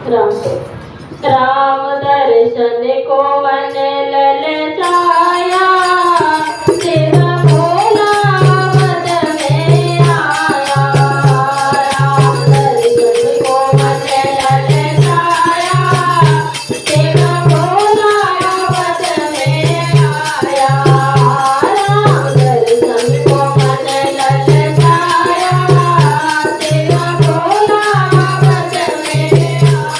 राम राम दर्शन को वन ललचाया, तेरा भोला मद में आया। राम दर्शन को वन ललचाया, तेरा भोला मद में आया। राम दर्शन को वन ललचाया, तेरा भोला मद में आया।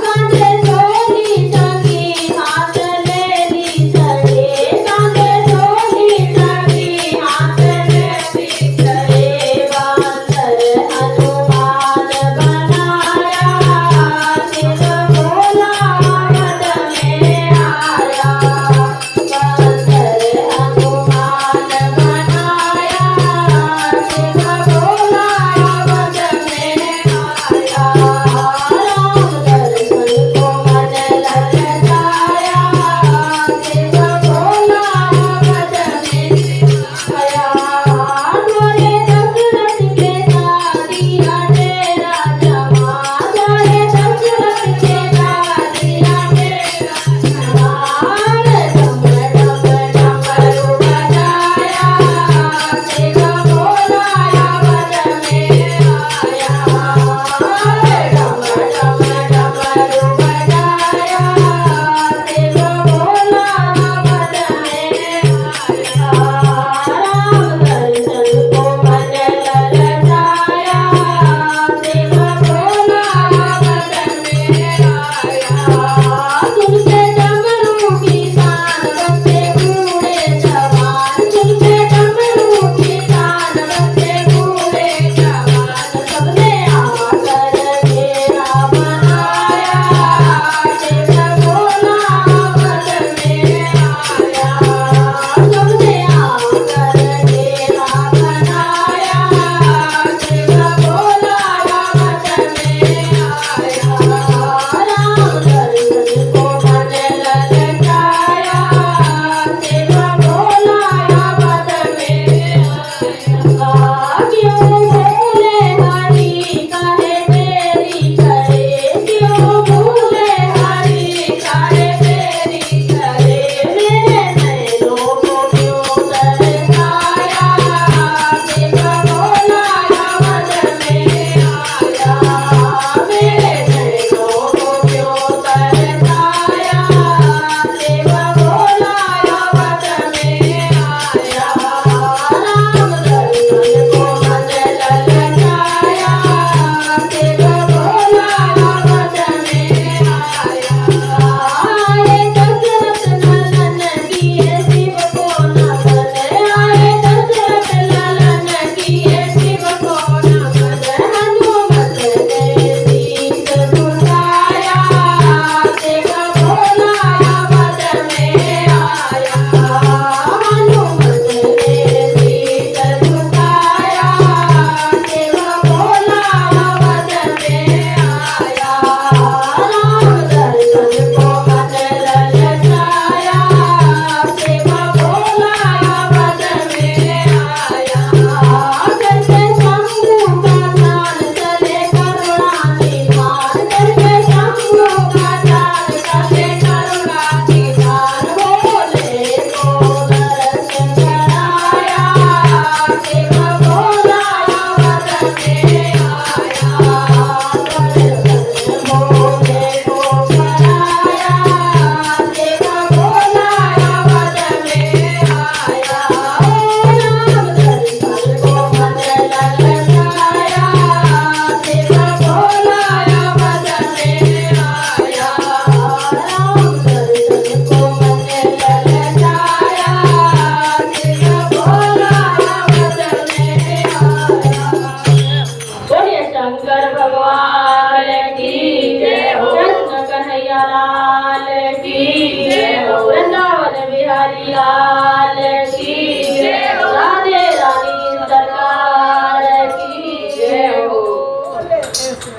कांधे झोली चंगी हाथ ले ली चले, कांधे झोली चंगी हाथ ले ली चले। बांदर हनुमान बनाया, तेरा भोला मद में आया। बांदर हनुमान बनाया, तेरा भोला मद में आया। राम दर्शन को मन ललचाया, तेरा भोला मद में आया। द्वारे दशरथ के दादिया तेरा जमा, द्वारे दशरथ के दादिया तेरा जमा। डम डम डमरू बजाया, तेरा भोला मद में आया। डम डम डमरू बजाया, तेरा भोला मद में आया। राम दर्शन को मन ललचाया, तेरा भोला मद में आया। तुमसे डमरू की तान बजते बूढ़े जवान, तुमसे डमरू की तान बजते बूढ़े जवान। सबने आकर घेरा बनाया, तेरा भोला मद में आया। सबने आकर घेरा बनाया, तेरा भोला मद में आया। राम दर्शन को मन ललचाया, तेरा भोला मद में आया। क्यों भूले हरि काहे तेरी करे, क्यों भूले हरि काहे तेरी करे। मेरे नैनों को क्यों तरसाया, तेरा भोला मद में आया। मेरे नैनों को क्यों तरसाया, तेरा भोला मद में आया। राम दर्शन को मन ललचाया, तेरा भोला मद में आया। आए दशरथ नंदन किए शिव को नमन, आए दशरथ नंदन किए शिव को नमन। हनुमत ने शीश झुकाया, तेरा भोला मद में आया। हनुमत ने शीश झुकाया, तेरा भोला मद में आया। राम दर्शन को मन ललचाया, तेरा भोला मद में आया। करके शंभू का ध्यान चले करुणा निधान, करके शंभू का ध्यान चले करुणा निधान। भोले को दर्शन कराया, तेरा भोला मद में आया। दर्शन भोले को कराया, तेरा भोला मद में आया। राम दर्शन को मन ललचाया, तेरा भोला मद में आया। राम दर्शन को मन ललचाया, तेरा भोला मद में आया। बोलिए शंकर भगवान की जय हो, कृष्ण कन्हैया लाल की जय हो, वृंदावन बिहारी लाल